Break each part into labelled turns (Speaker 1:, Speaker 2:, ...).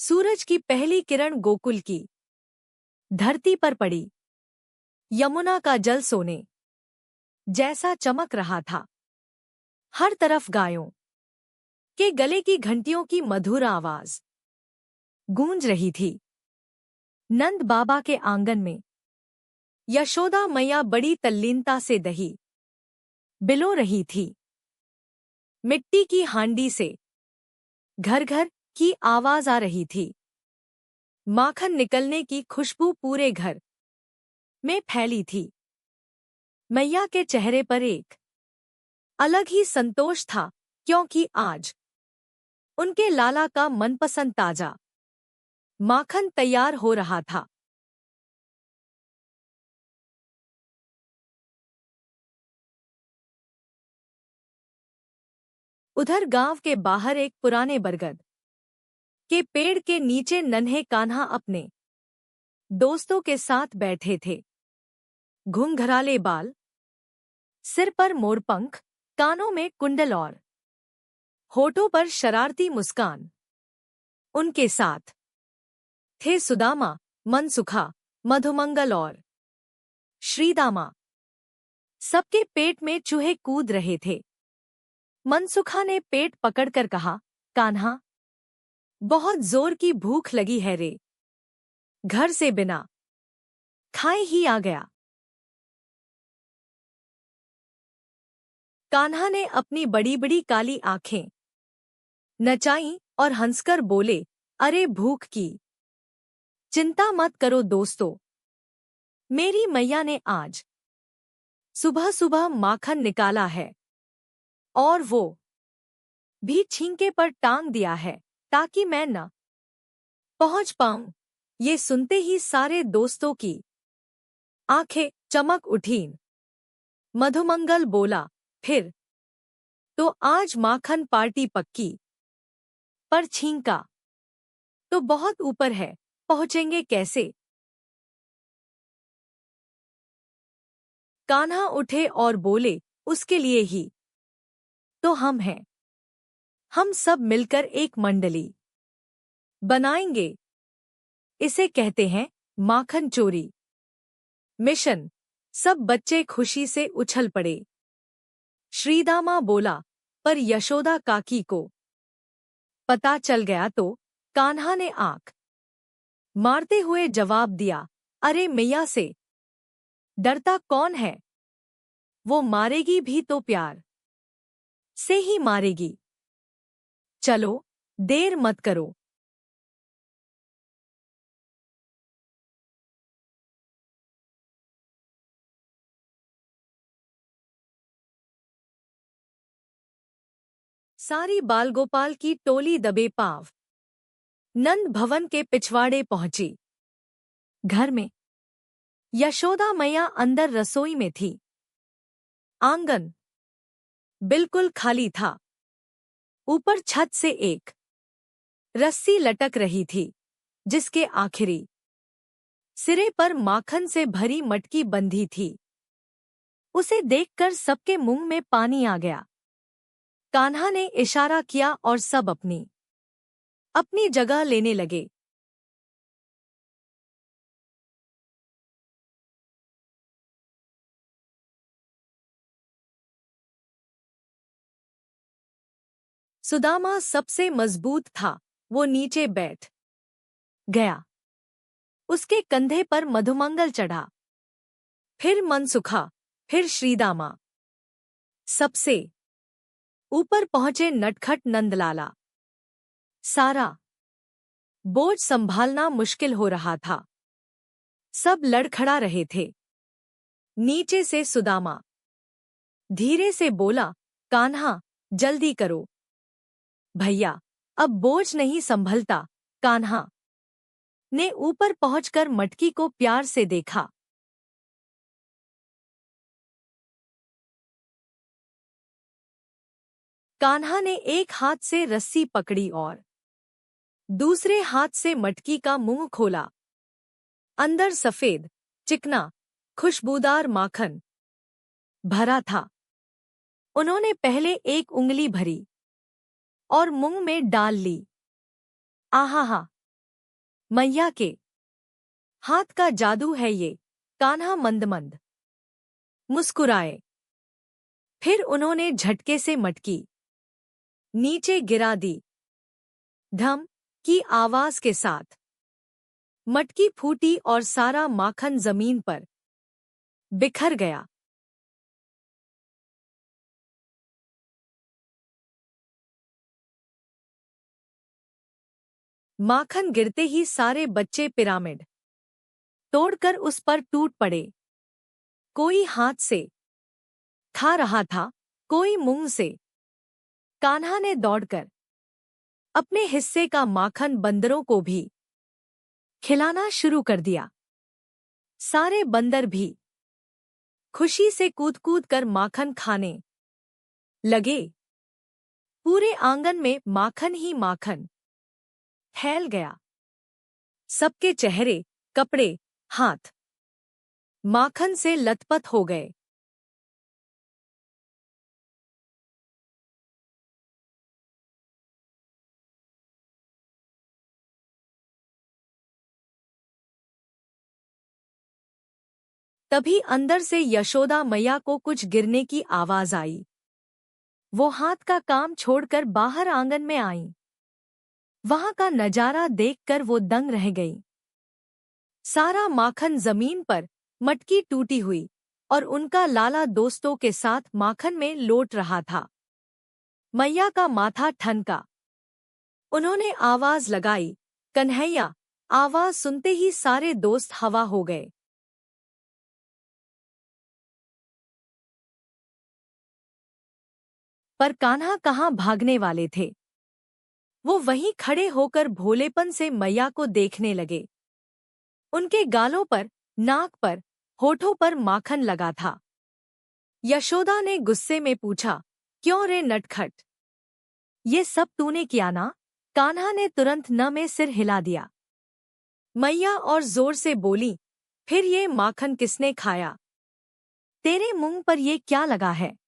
Speaker 1: सूरज की पहली किरण गोकुल की धरती पर पड़ी। यमुना का जल सोने जैसा चमक रहा था। हर तरफ गायों के गले की घंटियों की मधुर आवाज गूंज रही थी। नंद बाबा के आंगन में यशोदा मैया बड़ी तल्लीनता से दही बिलो रही थी। मिट्टी की हांडी से घर घर की आवाज आ रही थी। माखन निकलने की खुशबू पूरे घर में फैली थी। मैया के चेहरे पर एक अलग ही संतोष था, क्योंकि आज उनके लाला का मनपसंद ताजा माखन तैयार हो रहा था। उधर गांव के बाहर एक पुराने बरगद के पेड़ के नीचे नन्हे कान्हा अपने दोस्तों के साथ बैठे थे। घुंघराले बाल, सिर पर मोरपंख, कानों में कुंडल और होठों पर शरारती मुस्कान। उनके साथ थे सुदामा, मनसुखा, मधुमंगल और श्रीदामा। सबके पेट में चूहे कूद रहे थे। मनसुखा ने पेट पकड़कर कहा, कान्हा, बहुत जोर की भूख लगी है रे। घर से बिना खाए ही आ गया। कान्हा ने अपनी बड़ी बड़ी काली आंखें नचाईं और हंसकर बोले, अरे भूख की चिंता मत करो दोस्तों, मेरी मैया ने आज सुबह सुबह माखन निकाला है और वो भी छींके पर टांग दिया है ताकि मैं न पहुंच पाऊं। ये सुनते ही सारे दोस्तों की आंखें चमक उठीं। मधुमंगल बोला, फिर तो आज माखन पार्टी पक्की, पर छींका तो बहुत ऊपर है, पहुंचेंगे कैसे? कान्हा उठे और बोले, उसके लिए ही तो हम हैं। हम सब मिलकर एक मंडली बनाएंगे। इसे कहते हैं माखन चोरी मिशन। सब बच्चे खुशी से उछल पड़े। श्रीदामा बोला, पर यशोदा काकी को पता चल गया तो? कान्हा ने आंख मारते हुए जवाब दिया, अरे मैया से डरता कौन है? वो मारेगी भी तो प्यार से ही मारेगी। चलो, देर मत करो। सारी बालगोपाल की टोली दबे पांव नंद भवन के पिछवाड़े पहुंची। घर में यशोदा मैया अंदर रसोई में थी। आंगन बिल्कुल खाली था। ऊपर छत से एक रस्सी लटक रही थी, जिसके आखिरी सिरे पर माखन से भरी मटकी बंधी थी। उसे देखकर सबके मुंह में पानी आ गया। कान्हा ने इशारा किया और सब अपनी अपनी जगह लेने लगे। सुदामा सबसे मजबूत था। वो नीचे बैठ गया। उसके कंधे पर मधुमंगल चढ़ा, फिर मनसुखा, फिर श्रीदामा। सबसे ऊपर पहुंचे नटखट नंदलाला। सारा बोझ संभालना मुश्किल हो रहा था। सब लड़खड़ा रहे थे। नीचे से सुदामा धीरे से बोला, कान्हा, जल्दी करो भैया, अब बोझ नहीं संभलता। कान्हा ने ऊपर पहुंचकर मटकी को प्यार से देखा। कान्हा ने एक हाथ से रस्सी पकड़ी और दूसरे हाथ से मटकी का मुंह खोला। अंदर सफेद, चिकना, खुशबूदार माखन भरा था। उन्होंने पहले एक उंगली भरी और मुंह में डाल ली। आहा हा! मैया के हाथ का जादू है ये। कान्हा मंद मंद मुस्कुराए। फिर उन्होंने झटके से मटकी नीचे गिरा दी। धम की आवाज के साथ मटकी फूटी और सारा माखन जमीन पर बिखर गया। माखन गिरते ही सारे बच्चे पिरामिड तोड़कर उस पर टूट पड़े। कोई हाथ से खा रहा था, कोई मुंह से। कान्हा ने दौड़कर अपने हिस्से का माखन बंदरों को भी खिलाना शुरू कर दिया। सारे बंदर भी खुशी से कूद कूद कर माखन खाने लगे। पूरे आंगन में माखन ही माखन फैल गया। सबके चेहरे, कपड़े, हाथ माखन से लथपथ हो गए। तभी अंदर से यशोदा मैया को कुछ गिरने की आवाज आई। वो हाथ का काम छोड़कर बाहर आंगन में आईं। वहां का नजारा देखकर वो दंग रह गई। सारा माखन जमीन पर मटकी टूटी हुई और उनका लाला दोस्तों के साथ माखन में लौट रहा था। मैया का माथा ठनका। उन्होंने आवाज लगाई, कन्हैया। आवाज सुनते ही सारे दोस्त हवा हो गए। पर कान्हा कहाँ भागने वाले थे। वो वहीं खड़े होकर भोलेपन से मैया को देखने लगे। उनके गालों पर, नाक पर, होठों पर माखन लगा था। यशोदा ने गुस्से में पूछा, क्यों रे नटखट? ये सब तूने किया ना? कान्हा ने तुरंत न में सिर हिला दिया। मैया और जोर से बोली, फिर ये माखन किसने खाया? तेरे मुंह पर ये क्या लगा है?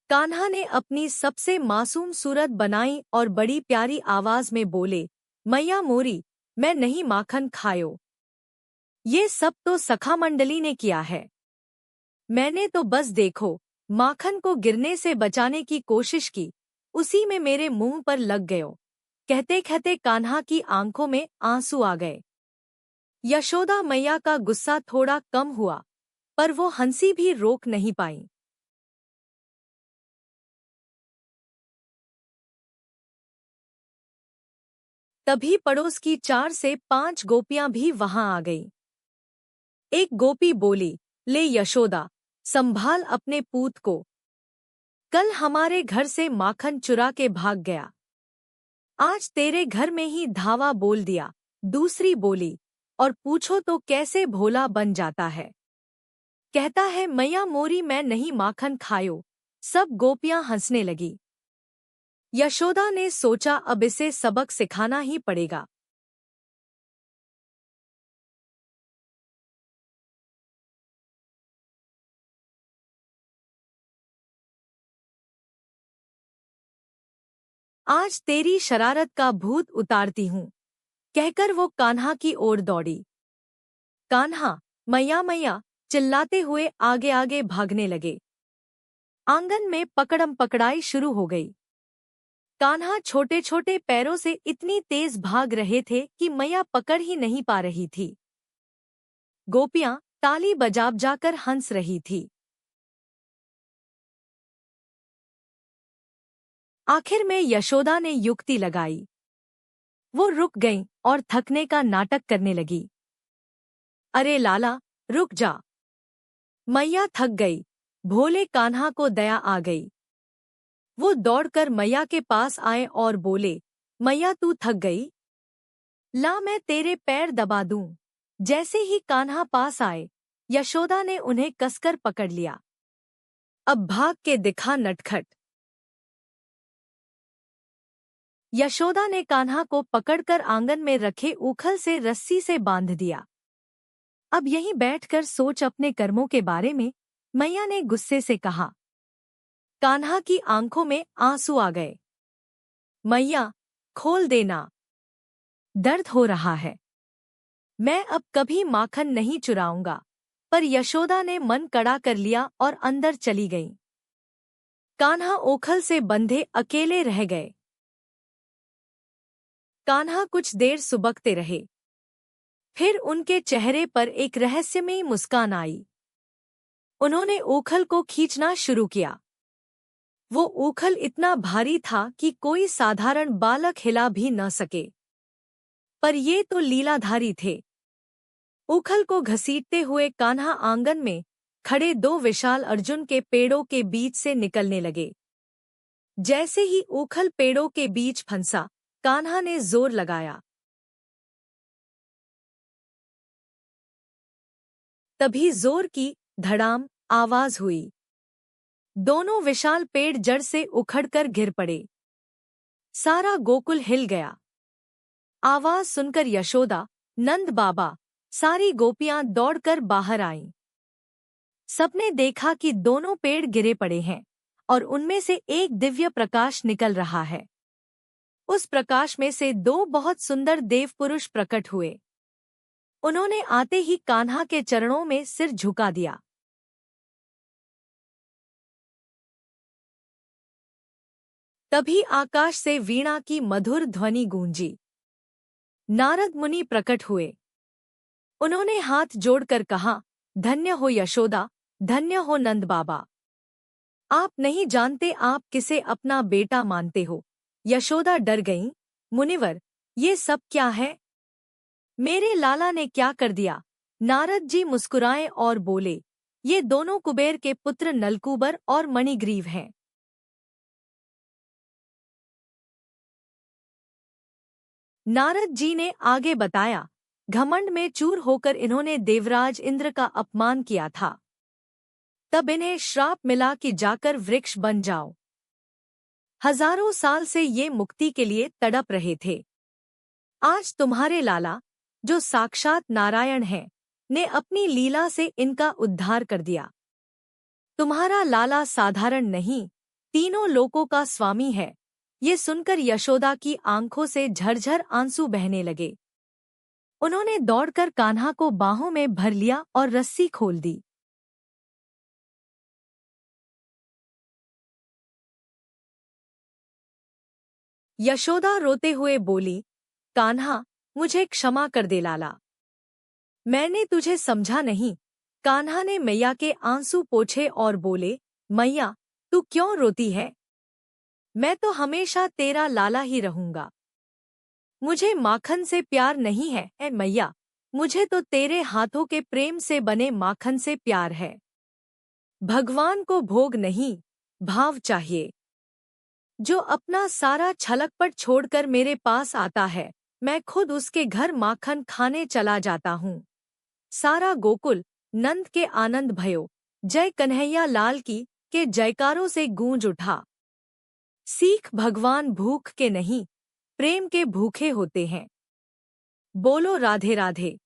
Speaker 1: कान्हा ने अपनी सबसे मासूम सूरत बनाई और बड़ी प्यारी आवाज में बोले, मैया मोरी, मैं नहीं माखन खायो। ये सब तो सखा मंडली ने किया है। मैंने तो बस देखो माखन को गिरने से बचाने की कोशिश की, उसी में मेरे मुंह पर लग गयो। कहते कहते कान्हा की आंखों में आंसू आ गए। यशोदा मैया का गुस्सा थोड़ा कम हुआ, पर वो हंसी भी रोक नहीं पाई। तभी पड़ोस की 4 से 5 गोपियां भी वहां आ गईं। एक गोपी बोली, ले यशोदा, संभाल अपने पूत को। कल हमारे घर से माखन चुरा के भाग गया। आज तेरे घर में ही धावा बोल दिया। दूसरी बोली, और पूछो तो कैसे भोला बन जाता है। कहता है मैया मोरी मैं नहीं माखन खायो। सब गोपियां हंसने लगी। यशोदा ने सोचा अब इसे सबक सिखाना ही पड़ेगा। आज तेरी शरारत का भूत उतारती हूँ, कहकर वो कान्हा की ओर दौड़ी। कान्हा, मैया मैया चिल्लाते हुए आगे आगे भागने लगे। आंगन में पकड़म पकड़ाई शुरू हो गई। कान्हा छोटे छोटे पैरों से इतनी तेज भाग रहे थे कि मैया पकड़ ही नहीं पा रही थी। गोपियां ताली बजा जाकर हंस रही थी। आखिर में यशोदा ने युक्ति लगाई। वो रुक गईं और थकने का नाटक करने लगी। अरे लाला, रुक जा। मैया थक गई। भोले कान्हा को दया आ गई। वो दौड़कर मैया के पास आए और बोले, मैया तू थक गई? ला मैं तेरे पैर दबा दूं। जैसे ही कान्हा पास आए, यशोदा ने उन्हें कसकर पकड़ लिया। अब भाग के दिखा नटखट। यशोदा ने कान्हा को पकड़कर आंगन में रखे ऊखल से रस्सी से बांध दिया। अब यहीं बैठकर सोच अपने कर्मों के बारे में, मैया ने गुस्से से कहा। कान्हा की आंखों में आंसू आ गए। मैया, खोल देना, दर्द हो रहा है। मैं अब कभी माखन नहीं चुराऊंगा। पर यशोदा ने मन कड़ा कर लिया और अंदर चली गई। कान्हा ओखल से बंधे अकेले रह गए। कान्हा कुछ देर सुबकते रहे। फिर उनके चेहरे पर एक रहस्यमयी मुस्कान आई। उन्होंने ओखल को खींचना शुरू किया। वो ओखल इतना भारी था कि कोई साधारण बालक हिला भी न सके। पर ये तो लीलाधारी थे। ओखल को घसीटते हुए कान्हा आंगन में खड़े दो विशाल अर्जुन के पेड़ों के बीच से निकलने लगे। जैसे ही ओखल पेड़ों के बीच फंसा, कान्हा ने जोर लगाया। तभी जोर की धड़ाम आवाज हुई। दोनों विशाल पेड़ जड़ से उखड़कर गिर पड़े। सारा गोकुल हिल गया। आवाज सुनकर यशोदा, नंद बाबा, सारी गोपियां दौड़कर बाहर आईं। सबने देखा कि दोनों पेड़ गिरे पड़े हैं और उनमें से एक दिव्य प्रकाश निकल रहा है। उस प्रकाश में से दो बहुत सुंदर देवपुरुष प्रकट हुए। उन्होंने आते ही कान्हा के चरणों में सिर झुका दिया। तभी आकाश से वीणा की मधुर ध्वनि गूंजी। नारद मुनि प्रकट हुए। उन्होंने हाथ जोड़कर कहा, धन्य हो यशोदा, धन्य हो नंद बाबा। आप नहीं जानते आप किसे अपना बेटा मानते हो। यशोदा डर गईं। मुनिवर, ये सब क्या है? मेरे लाला ने क्या कर दिया? नारद जी मुस्कुराए और बोले, ये दोनों कुबेर के पुत्र नलकूबर और मणिग्रीव हैं। नारद जी ने आगे बताया, घमंड में चूर होकर इन्होंने देवराज इंद्र का अपमान किया था। तब इन्हें श्राप मिला कि जाकर वृक्ष बन जाओ। हजारों साल से ये मुक्ति के लिए तड़प रहे थे। आज तुम्हारे लाला, जो साक्षात नारायण हैं, ने अपनी लीला से इनका उद्धार कर दिया। तुम्हारा लाला साधारण नहीं, तीनों लोकों का स्वामी है। ये सुनकर यशोदा की आंखों से झरझर आंसू बहने लगे। उन्होंने दौड़कर कान्हा को बाहों में भर लिया और रस्सी खोल दी। यशोदा रोते हुए बोली, कान्हा, मुझे क्षमा कर दे लाला। मैंने तुझे समझा नहीं। कान्हा ने मैया के आंसू पोंछे और बोले, मैया, तू क्यों रोती है? मैं तो हमेशा तेरा लाला ही रहूंगा। मुझे माखन से प्यार नहीं है ऐ मैया, मुझे तो तेरे हाथों के प्रेम से बने माखन से प्यार है। भगवान को भोग नहीं, भाव चाहिए। जो अपना सारा छलकपट छोड़कर मेरे पास आता है, मैं खुद उसके घर माखन खाने चला जाता हूँ। सारा गोकुल नंद के आनंद भयो, जय कन्हैया लाल की के जयकारों से गूंज उठा। सीख भगवान भूख के नहीं, प्रेम के भूखे होते हैं। बोलो राधे राधे।